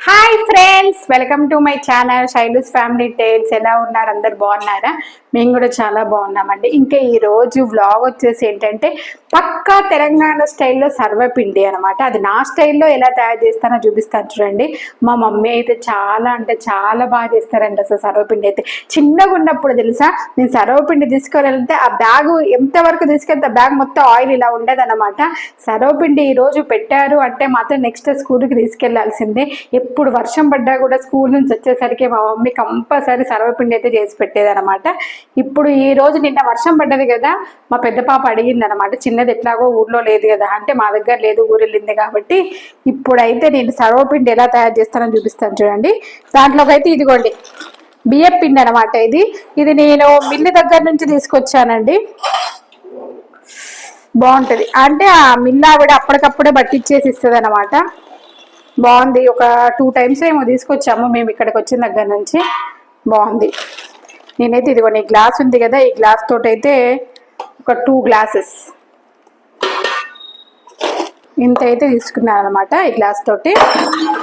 Hi friends, welcome to my channel Shailu's family tales. ఎలా ఉన్నారు? అందరు బాగున్నారా? మేము కూడా చాలా బాగున్నామండి. ఇంకా ఈరోజు వ్లాగ్ వచ్చేసి ఏంటంటే పక్కా తెలంగాణ స్టైల్లో సర్వపిండి అనమాట. అది నా స్టైల్లో ఎలా తయారు చేస్తానో చూపిస్తాను చూడండి. మా మమ్మీ అయితే చాలా అంటే చాలా బాగా చేస్తారండి. అసలు సర్వపిండి అయితే చిన్నగా ఉన్నప్పుడు తెలుసా, నేను సర్వపిండి తీసుకొని వెళ్తే ఆ బ్యాగ్ ఎంతవరకు తీసుకెళ్తే బ్యాగ్ మొత్తం ఆయిల్ ఇలా ఉండేది అనమాట. సర్వపిండి ఈరోజు పెట్టారు అంటే మాత్రం నెక్స్ట్ స్కూల్కి తీసుకెళ్లాల్సిందే. ఎప్పుడు వర్షం పడ్డా కూడా స్కూల్ నుంచి వచ్చేసరికి మా మమ్మీ కంపల్సరీ సర్వపిండి అయితే చేసి పెట్టేది అనమాట. ఇప్పుడు ఈ రోజు నిన్న వర్షం పడ్డది కదా, మా పెద్ద పాప అడిగింది అనమాట. చిన్నది ఎట్లాగో ఊర్లో లేదు కదా అంటే, మా దగ్గర లేదు, ఊరు వెళ్ళింది కాబట్టి. ఇప్పుడైతే నేను సర్వపిండి ఎలా తయారు చేస్తానో చూపిస్తాను చూడండి. దాంట్లోకి అయితే ఇదిగోండి బియ్యం పిండి అనమాట. ఇది నేను మిల్లు దగ్గర నుంచి తీసుకొచ్చానండి. బాగుంటుంది అంటే ఆ మిల్లు ఆవిడ అప్పటికప్పుడే పట్టించేసి ఇస్తుంది అనమాట. బాగుంది. ఒక 2 times ఏమో తీసుకొచ్చాము మేము ఇక్కడికి వచ్చిన దగ్గర నుంచి. బాగుంది. నేనైతే ఇదిగోండి గ్లాస్ ఉంది కదా, ఈ గ్లాస్ తోటి అయితే ఒక 2 glasses ఇంత అయితే తీసుకున్నాను అనమాట. ఈ గ్లాస్ తోటి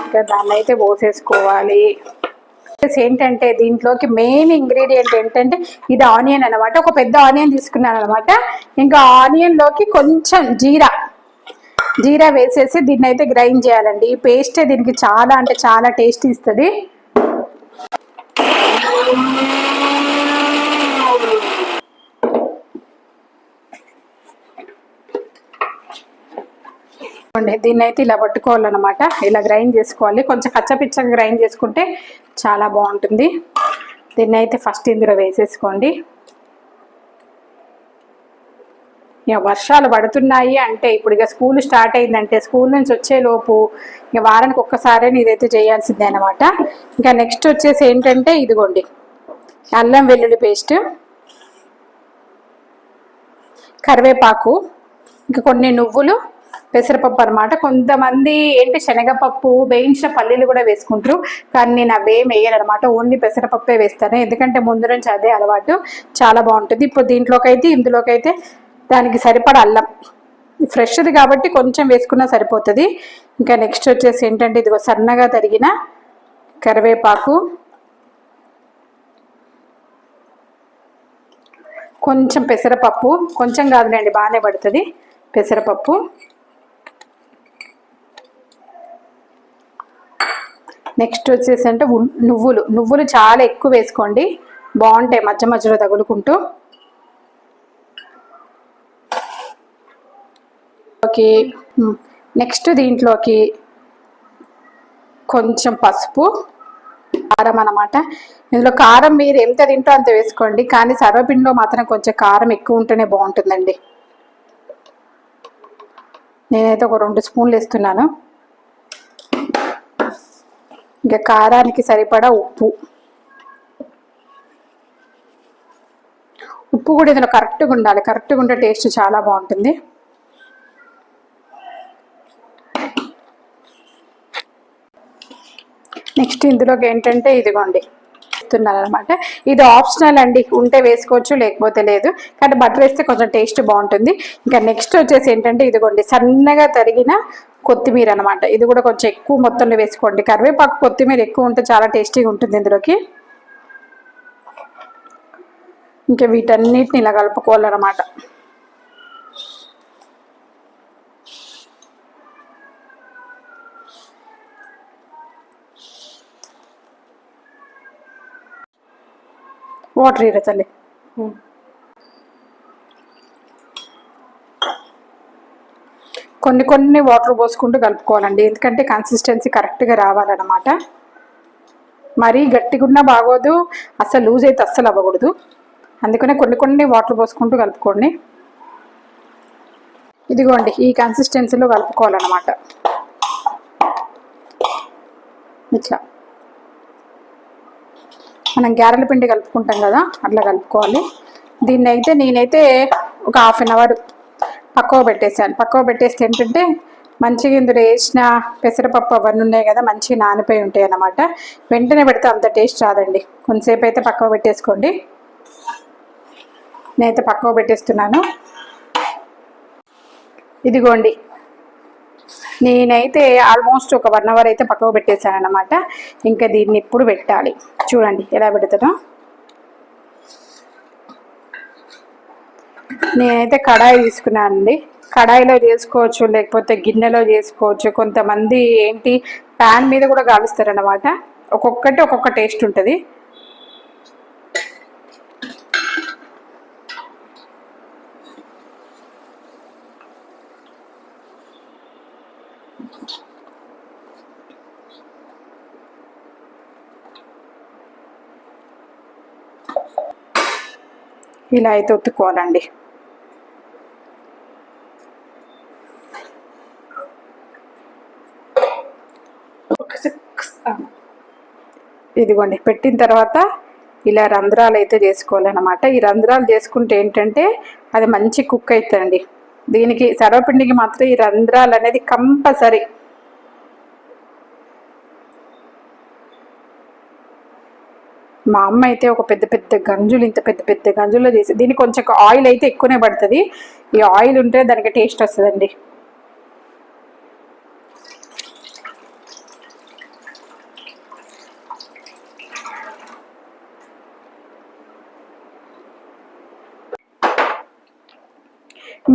ఇంకా దాన్ని అయితే పోసేసుకోవాలి. ఏంటంటే దీంట్లోకి మెయిన్ ఇంగ్రీడియంట్ ఏంటంటే ఇది ఆనియన్ అనమాట. ఒక పెద్ద ఆనియన్ తీసుకున్నాను అనమాట. ఇంకా ఆనియన్లోకి కొంచెం జీరా వేసేసి దీన్ని అయితే గ్రైండ్ చేయాలండి. ఈ పేస్టే దీనికి చాలా అంటే చాలా టేస్ట్ ఇస్తుంది. దీన్ని అయితే ఇలా పట్టుకోవాలన్నమాట. ఇలా గ్రైండ్ చేసుకోవాలి. కొంచెం కచ్చపిచ్చగా గ్రైండ్ చేసుకుంటే చాలా బాగుంటుంది. దీన్ని అయితే ఫస్ట్ ఇందులో వేసేసుకోండి. ఇక వర్షాలు పడుతున్నాయి అంటే, ఇప్పుడు ఇక స్కూల్ స్టార్ట్ అయిందంటే స్కూల్ నుంచి వచ్చేలోపు ఇక వారానికి ఒక్కసారే ఇదైతే చేయాల్సిందే అనమాట. ఇంకా నెక్స్ట్ వచ్చేసి ఏంటంటే ఇదిగోండి అల్లం వెల్లుల్లి పేస్ట్, కరివేపాకు, ఇంకా కొన్ని నువ్వులు, పెసరపప్పు అనమాట. కొంతమంది ఏంటి శనగపప్పు వేయించిన పల్లీలు కూడా వేసుకుంటారు, కానీ నేను అవేం వేయను అనమాట. ఓన్లీ పెసరపప్పే వేస్తాను, ఎందుకంటే ముందు నుంచి అదే అలవాటు. చాలా బాగుంటుంది. ఇప్పుడు ఇందులోకైతే దానికి సరిపడా అల్లం ఫ్రెష్ది కాబట్టి కొంచెం వేసుకున్నా సరిపోతుంది. ఇంకా నెక్స్ట్ వచ్చేసి ఏంటంటే ఇదిగో సన్నగా తరిగిన కరివేపాకు, కొంచెం పెసరపప్పు, కొంచెం కాదులేండి బాగానే పడుతుంది పెసరపప్పు. నెక్స్ట్ వచ్చేసి అంటే నువ్వులు చాలా ఎక్కువ వేసుకోండి, బాగుంటాయి మధ్య మధ్యలో తగులుకుంటూ. నెక్స్ట్ దీంట్లోకి కొంచెం పసుపు, కారం అన్నమాట. ఇందులో కారం మీరు ఎంత తింటో అంత వేసుకోండి, కానీ సర్వపిండిలో మాత్రం కొంచెం కారం ఎక్కువ ఉంటేనే బాగుంటుందండి. నేనైతే ఒక 2 స్పూన్లు వేస్తున్నాను. ఇంకా కారానికి సరిపడా ఉప్పు కూడా ఇందులో కరెక్ట్గా ఉండాలి. కరెక్ట్గా ఉంటే టేస్ట్ చాలా బాగుంటుంది. నెక్స్ట్ ఇందులోకి ఏంటంటే ఇదిగోండి ఇస్తున్నాను అనమాట. ఇది ఆప్షనల్ అండి, ఉంటే వేసుకోవచ్చు లేకపోతే లేదు, కానీ బటర్ వేస్తే కొంచెం టేస్ట్ బాగుంటుంది. ఇంకా నెక్స్ట్ వచ్చేసి ఏంటంటే ఇదిగోండి సన్నగా తరిగిన కొత్తిమీర అనమాట. ఇది కూడా కొంచెం ఎక్కువ మొత్తంలో వేసుకోండి. కరివేపాకు కొత్తిమీర ఎక్కువ ఉంటే చాలా టేస్టీగా ఉంటుంది ఇందులోకి. ఇంకా వీటన్నిటిని ఇలా కలుపుకోవాలన్నమాట. వాటర్ ఇరా తల్లి. కొన్ని వాటర్ పోసుకుంటూ కలుపుకోవాలండి, ఎందుకంటే కన్సిస్టెన్సీ కరెక్ట్గా రావాలన్నమాట. మరీ గట్టిగున్నా బాగోదు, అసలు లూజ్ అయితే అస్సలు అవ్వకూడదు. అందుకనే కొన్ని వాటర్ పోసుకుంటూ కలుపుకోండి. ఇదిగోండి ఈ కన్సిస్టెన్సీలో కలుపుకోవాలన్నమాట. ఇట్లా మనం గారెల పిండి కలుపుకుంటాం కదా, అట్లా కలుపుకోవాలి. దీన్ని అయితే నేనైతే ఒక 1/2 hour పక్కవ పెట్టేసాను. పక్కవ పెట్టేస్తే ఏంటంటే మంచిగా ఇందులో వేసిన పెసరపప్పు అవన్నీ ఉన్నాయి కదా, మంచిగా నానిపోయి ఉంటాయి అన్నమాట. వెంటనే పెడితే అంత టేస్ట్ రాదండి. కొంతసేపు అయితే పక్కవ పెట్టేసుకోండి. నేనైతే పక్కవ పెట్టేస్తున్నాను. ఇదిగోండి నేనైతే ఆల్మోస్ట్ ఒక 1 అవర్ అయితే పక్కకు పెట్టేశాను అనమాట. ఇంకా దీన్ని ఇప్పుడు పెట్టాలి. చూడండి ఎలా పెడతానో. నేనైతే కడాయి తీసుకున్నానండి. కడాయిలో చేసుకోవచ్చు, లేకపోతే గిన్నెలో చేసుకోవచ్చు. కొంతమంది ఏంటి ప్యాన్ మీద కూడా కాలుస్తారనమాట. ఒక్కొక్కటి ఒక్కొక్క టేస్ట్ ఉంటుంది. ఇలా అయితే ఒత్తుకోవాలండి. ఇదిగోండి పెట్టిన తర్వాత ఇలా రంధ్రాలు అయితే చేసుకోవాలన్నమాట. ఈ రంధ్రాలు చేసుకుంటే ఏంటంటే అది మంచి కుక్ అవుతుందండి. దీనికి సర్వపిండికి మాత్రం ఈ రంధ్రాలు అనేది కంపల్సరీ. మా అమ్మ అయితే ఒక పెద్ద పెద్ద గంజులు, ఇంత పెద్ద పెద్ద గంజుల్లో చేసి, దీనికి కొంచెం ఆయిల్ అయితే ఎక్కువనే పడుతుంది. ఈ ఆయిల్ ఉంటే దానికి టేస్ట్ వస్తుందండి.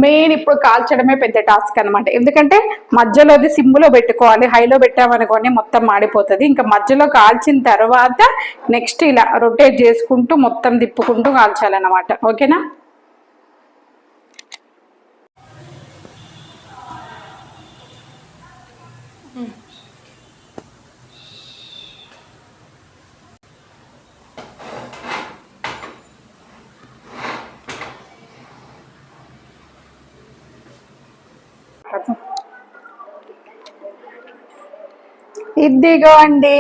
మెయిన్ ఇప్పుడు కాల్చడమే పెద్ద టాస్క్ అనమాట. ఎందుకంటే మధ్యలో అది సిమ్లో పెట్టుకోవాలి. హైలో పెట్టామనుకోండి మొత్తం మాడిపోతుంది. ఇంకా మధ్యలో కాల్చిన తర్వాత నెక్స్ట్ ఇలా రొటేట్ చేసుకుంటూ మొత్తం తిప్పుకుంటూ కాల్చాలన్నమాట. ఓకేనా? ఇదిగో అండి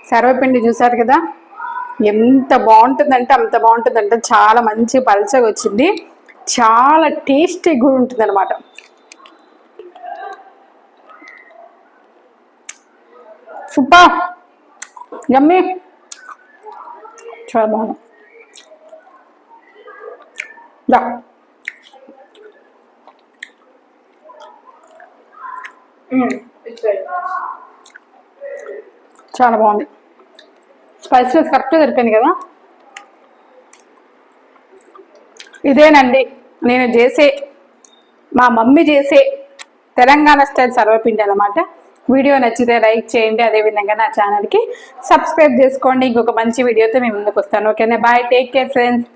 సర్వపిండి చూసారు కదా, ఎంత బాగుంటుందంటే అంత బాగుంటుందంటే. చాలా మంచి పల్చగా వచ్చింది, చాలా టేస్టీ కూడా ఉంటుంది అనమాట. సూపర్, యమ్మీ, చాలా బాగుంది. చాలా బాగుంది. స్పైసెస్ కరెక్ట్గా సరిపోయింది కదా. ఇదేనండి నేను చేసే, మా మమ్మీ చేసే తెలంగాణ స్టైల్ సర్వపిండి అనమాట. వీడియో నచ్చితే లైక్ చేయండి. అదేవిధంగా నా ఛానల్కి సబ్స్క్రైబ్ చేసుకోండి. ఇంకొక మంచి వీడియోతో మేము ముందుకు వస్తాను. ఓకేనా? Bye, take care friends.